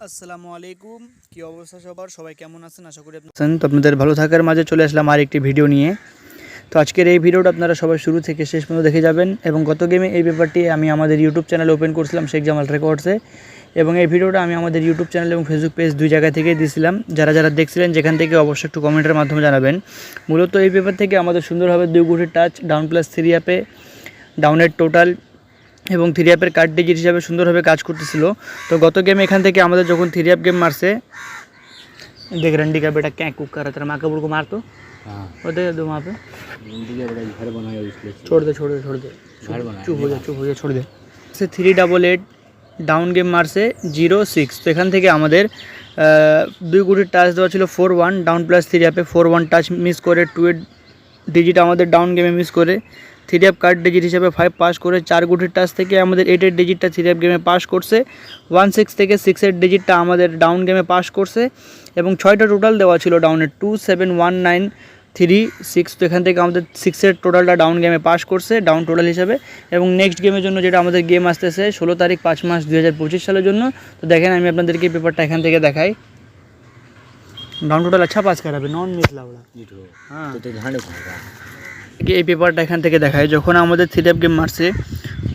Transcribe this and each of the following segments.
আসসালামু আলাইকুম। কি অবস্থা সবার? সবাই কেমন আছেন? আশা করি তো আপনাদের ভালো থাকার মাঝে চলে আসলাম আর একটি ভিডিও নিয়ে। তো আজকের এই ভিডিওটা আপনারা সবাই শুরু থেকে শেষ পর্যন্ত দেখে যাবেন এবং গত গেমে এই ব্যাপারটি আমি আমাদের ইউটিউব চ্যানেলে ওপেন করছিলাম শেখ জামাল রেকর্ডসে, এবং এই ভিডিওটা আমি আমাদের ইউটিউব চ্যানেল এবং ফেসবুক পেজ দুই জায়গা থেকেই দিয়েছিলাম। যারা যারা দেখছিলেন যেখান থেকে অবশ্যই একটু কমেন্টের মাধ্যমে জানাবেন। মূলত এই পেপার থেকে আমাদের সুন্দরভাবে 2 গুটির টাচ, ডাউন প্লাস 3 অ্যাপে ডাউনের টোটাল এবং 3 অ্যাপের কার্ড ডিজিট হিসাবে সুন্দরভাবে কাজ করতেছিল। তো গত গেমে এখান থেকে আমাদের যখন 3 অ্যাপ गेम मारसे देख रंडी का बेटा क्या कुक कर रहा था, माँ कबूल को मार तो और दे दो वहाँ पे रंडी का बेटा घर बनाया इसलिए छोड़ दे घर बनाया, चुप हो जा छोड़ दे से 388 डाउन गेम मारसे 06। तो এখান থেকে আমাদের 2 গুটির টাচ দেওয়া ছিল 41 ডাউন প্লাস 3 অ্যাপে 41 টাচ মিস করে 2 এর ডিজিট আমাদের ডাউন গেমে মিস করে 3 অ্যাপ কার্ড ডিজিট হিসেবে 5 পাস করে 4 গুটির টাচ থেকে আমাদের 8 এর ডিজিটটা 3 অ্যাপ গেমে পাস করছে, 16 থেকে 6 এর ডিজিটটা আমাদের ডাউন গেমে পাস করছে এবং 6টা টোটাল দেওয়া ছিল ডাউনের 2719336। তো এখান থেকে আমাদের 6 এর টোটালটা ডাউন গেমে পাস করছে ডাউন টোটাল হিসাবে। এবং নেক্সট গেমের জন্য যেটা আমাদের গেম আসতেছে 16 তারিখ 5 মাস 2025 সালের জন্য। তো দেখেন আমি আপনাদেরকে পেপারটা এখান থেকে দেখাই। ডাউন টোটাল अच्छा पास कराবে নন মিস লাউড়া। হ্যাঁ तो ध्यान रखना এই পেপারটা এখান থেকে দেখায় যখন আমাদের 3 অ্যাপ গেম মারছে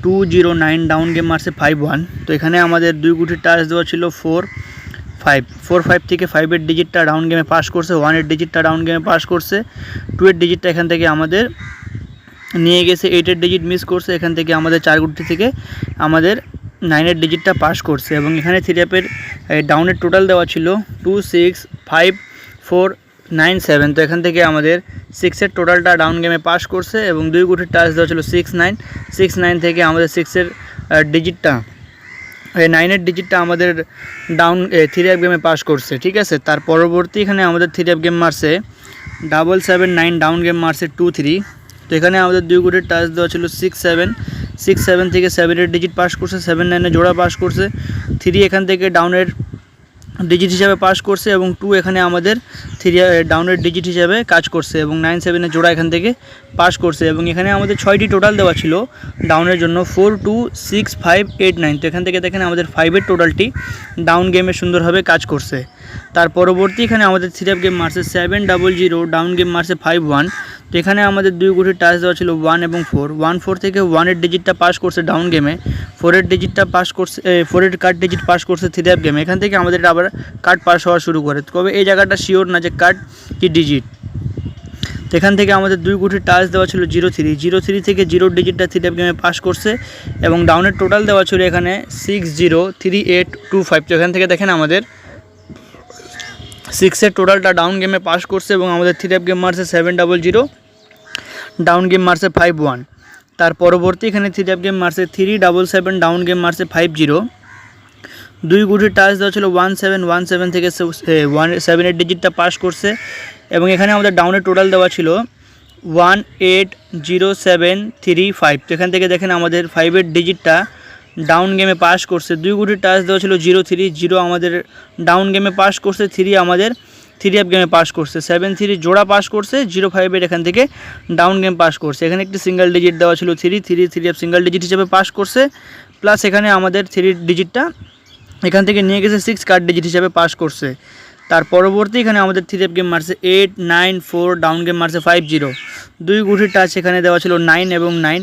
209 ডাউন গেম মারছে 51। তো এখানে আমাদের 2 গুটির টাচ দেওয়া ছিল 45 থেকে 5 এর ডিজিটটা ডাউন গেমে পাস করছে, 1 এর ডিজিটটা ডাউন গেমে পাস করছে, 2 এর ডিজিটটা এখান থেকে আমাদের নিয়ে গেছে, 8 এর ডিজিট মিস করছে, এখান থেকে আমাদের 4 গুটি থেকে আমাদের 9 এর ডিজিটটা পাস করছে। এবং এখানে 3 অ্যাপের ডাউনের টোটাল দেওয়া ছিল 26547। তো এখান থেকে আমাদের 6 এর টোটালটা ডাউন গেমে পাস করছে এবং 2 গুটির টাচ দেওয়া ছিল 69 থেকে আমাদের 6 এর ডিজিটটা 9 এর ডিজিটটা আমাদের ডাউন 3 অ্যাপ গেমে পাস করছে। ঠিক আছে, তার পরবর্তী এখানে আমাদের 3 অ্যাপ গেম মারছে 779 ডাউন গেম মারছে 23। তো এখানে আমাদের 2 গুটির টাচ দেওয়া ছিল 67 থেকে 7 এর ডিজিট পাস করছে, 79 এ জোড়া পাস করছে, 3 এখান থেকে ডাউনের ডিজিট হিসাবে পাস করছে এবং 2 এখানে আমাদের 3 ডাউনের ডিজিট হিসাবে কাজ করছে এবং 97 এর জোড়া এখান থেকে পাস করছে। এবং এখানে আমাদের 6টি টোটাল দেওয়া ছিল ডাউনের জন্য 426589। তো এখান থেকে দেখেন আমাদের 5 এর টোটালটি ডাউন গেমে সুন্দরভাবে কাজ করছে। তার পরবর্তী এখানে আমাদের 3 অ্যাপ গেম মারছে 700 ডাউন গেম মারছে 51। তো এখানে আমাদের 2 গুটির টাচ দেওয়া ছিল 1 এবং 4 থেকে 1 এর ডিজিটটা পাস করছে ডাউন গেমে, 4 এর ডিজিটটা পাস করছে 4 এর কার্ড ডিজিট পাস করছে 3 অ্যাপ গেমে। এখান থেকে আমাদের আবার কার্ড পাস হওয়া শুরু করে, তবে এই জায়গাটা শিওর না যে কার্ড কি ডিজিট। তো এখান থেকে আমাদের 2 গুটির টাচ দেওয়া ছিল 03 থেকে 0 ডিজিটটা 3 অ্যাপ গেমে পাস করছে এবং ডাউনের টোটাল দেওয়া ছিল এখানে 603825। তো এখান থেকে দেখেন আমাদের 6 এর টোটালটা ডাউন গেমে পাস করছে এবং আমাদের 3 অ্যাপ গেম মারছে 700 ডাউন গেম মারছে 51। তার পরবর্তী এখানে 3 অ্যাপ গেম মারছে 377 ডাউন গেম মারছে 50। 2 গুটির টাচ দেওয়া ছিল 1717 থেকে 7 এর ডিজিটটা পাস করছে এবং এখানে আমাদের ডাউনের টোটাল দেওয়া ছিল 18073 তো এখান থেকে দেখেন আমাদের 5 এর ডিজিটটা ডাউন গেমে পাস করছে। 2 গুটির টাচ দেওয়া ছিল 030 আমাদের ডাউন গেমে পাস করছে, 3 আমাদের 3 অ্যাপ গেমে পাস করছে, 73 জোড়া পাস করছে, 05 এর এখান থেকে ডাউন গেম পাস করছে। এখানে একটি সিঙ্গেল ডিজিট দেওয়া ছিল 3 অ্যাপ সিঙ্গেল ডিজিট হিসেবে পাস করছে, প্লাস এখানে আমাদের 3 ডিজিটটা এখান থেকে নিয়ে গেছে 6 কার্ড ডিজিট হিসেবে পাস করছে। তার পরবর্তী এখানে আমাদের 3 অ্যাপ গেম মারছে 894 ডাউন গেম মারছে 50। 2 গুটির টাচ এখানে দেওয়া ছিল 9 এবং 9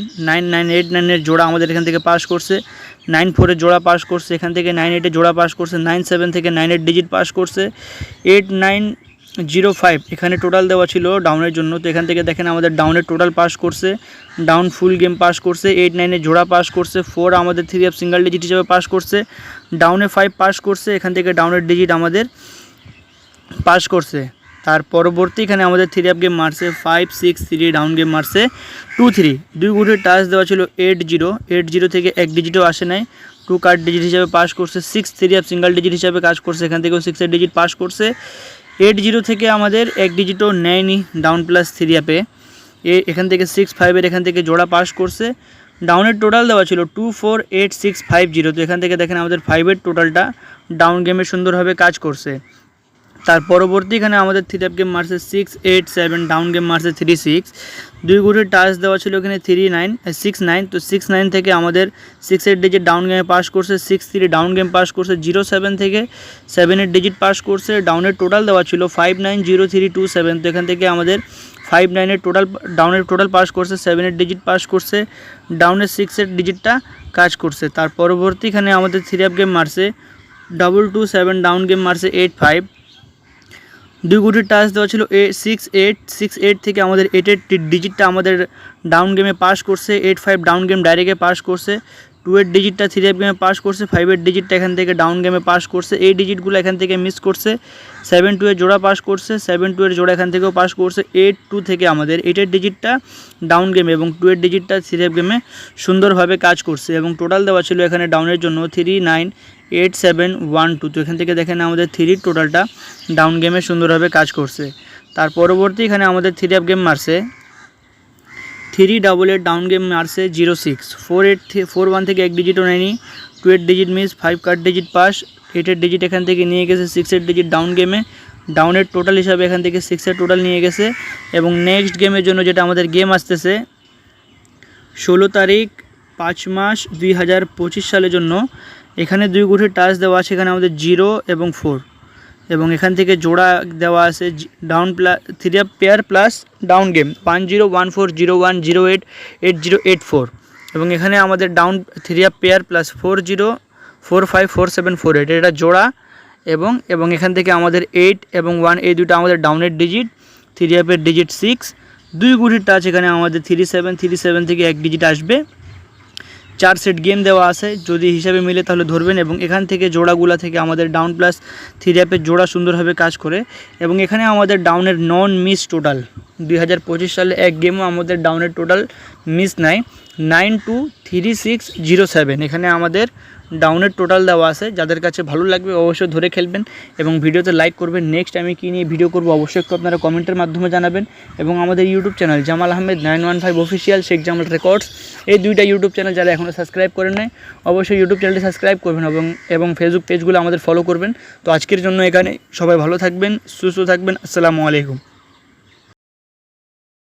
এর জোড়া আমাদের এখান থেকে পাস করছে, 94 এর জোড়া পাস করছে, এখান থেকে 98 এর জোড়া পাস করছে, 97 থেকে 9 এর ডিজিট পাস করছে, 8905 এখানে টোটাল দেওয়া ছিল ডাউনের জন্য। তো এখান থেকে দেখেন আমাদের ডাউনের টোটাল পাস করছে, ডাউন ফুল গেম পাস করছে, 89 এর জোড়া পাস করছে, 4 আমাদের 3 অ্যাপ সিঙ্গেল ডিজিট হিসেবে পাস করছে, ডাউনে 5 পাস করছে, এখান থেকে ডাউনের ডিজিট আমাদের পাস করছে। তার পরবর্তী এখানে আমাদের 3 অ্যাপ গেম মারছে 563 ডাউন গেম মারছে 23। 2 গুটির টাচ দেওয়া ছিল 80 থেকে 1 ডিজিটও আসে নাই, 2 কার্ড ডিজিট হিসাবে পাস করছে, 3 অ্যাপ সিঙ্গেল ডিজিট হিসাবে কাজ করছে, এখান থেকেও 6 এর ডিজিট পাস করছে, 80 থেকে আমাদের 1 ডিজিটও নেয়নি ডাউন প্লাস 3 অ্যাপে, এখান থেকে 65 এর এখান থেকে জোড়া পাস করছে, ডাউনের টোটাল দেওয়া ছিল 248650। তো এখান থেকে দেখেন আমাদের 5 এর টোটালটা ডাউন গেমে সুন্দরভাবে কাজ করছে। তার পরবর্তী এখানে আমাদের 3 আপ গেম মারছে 6-8-7, ডাউন গেম মারছে 3-6, 2 গুটির টাচ দেওয়া ছিল এখানে 6-9, তো 6-9 থেকে আমাদের 6-8 ডিজিট ডাউন গেমে পাস করছে, 6-3 ডাউন গেম পাস করছে, 0-7 থেকে 7-8 ডিজিট পাস করছে, ডাউনের টোটাল দেওয়া ছিল 5-9-0-3-2-7, তো এখান থেকে আমাদের 5-9 এর টোটাল ডাউনের টোটাল পাস করছে, 7-8 ডিজিট পাস করছে, ডাউনের 6-8 ডিজিটটা কাজ করছে। তার পরবর্তী এখানে আমাদের 3 আপ গেম মারছে 2-2-7, ডাউন গেম মারছে 8-5, 2 গুটির টাচ দেওয়া ছিল 6-8 থেকে আমাদের 8-8 ডিজিটটা আমাদের ডাউন গেমে পাস করছে, 8-5 ডাউন গেম ডাইরেক্টে পাস করছে, 2-8 ডিজিটটা 3 আপ গেমে পাস করছে, 5-8 ডিজিটটা এখান থেকে ডাউন গেমে পাস করছে, এই ডিজিটগুলো এখান থেকে মিস করছে, 7-2 এর জোড়া পাস করছে, 7-2 এর জোড়া এখান থেকেও পাস করছে, 8-2 থেকে আমাদের 8-8 ডিজিটটা ডাউন গেমে এবং 2-8 ডিজিটটা 3 আপ গেমে সুন্দরভাবে কাজ করছে এবং টোটাল দেওয়া ছিল এখানে ডাউনের জন্য 3-9-8-7-1-2, তো এখান থেকে দেখেন আমাদের 3 টোটালটা ডাউন গেমে সুন্দরভাবে কাজ করছে। তার পরবর্তী এখানে আমাদের 3 আপ গেম মারছে 3-8-8, ডাউন গেম মারছে 0-6, 4-1 থেকে 1 ডিজিটও নেয়নি, 2-8 ডিজিট মিস, 5 কাট ডিজিট পাস, 8-8 ডিজিট এখান থেকে নিয়ে গেছে, 6-8 ডিজিট ডাউন গেমে, ডাউনের টোটাল হিসাবে এখান থেকে 6-এর টোটাল নিয়ে গেছে এবং নেক্সট গেমের জন্য যেটা আমাদের গেম আসতেছে 16 তারিখ 5 মাস 2025 সালের জন্য, এখানে 2 গুটির টাচ দেওয়া আছে এখানে আমাদের 0 এবং 4 এবং এখান থেকে জোড়া দেওয়া আছে down plus 3 up pair plus down game 101401088084 এবং এখানে আমাদের ডাউন 3 আপ পেয়ার প্লাস 40454748 এটা জোড়া এবং এখান থেকে আমাদের 8 এবং 1 এই দুটো আমাদের ডাউনের ডিজিট, 3 আপের ডিজিট 6, 2 গুটির টাচ এখানে আমাদের 37 থেকে 1 ডিজিট আসবে, 4 সেট গেম দেওয়া আছে, যদি হিসাবে মিলে তাহলে ধরবেন এবং এখান থেকে জোড়াগুলা থেকে আমাদের ডাউন প্লাস 3 আপের জোড়া সুন্দরভাবে কাজ করে এবং এখানে আমাদের ডাউনের নন মিস টোটাল 2025 সালে এক গেমও আমাদের ডাউনের টোটাল মিস নাই, 923607 এখানে আমাদের ডাউনের টোটাল দেওয়া আছে। যাদের কাছে ভালো লাগবে অবশ্যই ধরে খেলবেন এবং ভিডিওতে লাইক করবেন। নেক্সট আমি কী নিয়ে ভিডিও করব অবশ্যই একটু আপনারা কমেন্টের মাধ্যমে জানাবেন এবং আমাদের YouTube channel Jamal Ahmed 915 official, Sheikh Jamal records, এই দুইটা ইউটিউব চ্যানেল যারা এখনও সাবস্ক্রাইব করেন নাই অবশ্যই ইউটিউব চ্যানেলটি সাবস্ক্রাইব করবেন এবং ফেসবুক পেজগুলো আমাদের ফলো করবেন। তো আজকের জন্য এখানে সবাই ভালো থাকবেন, সুস্থ থাকবেন, আসসালামু আলাইকুম।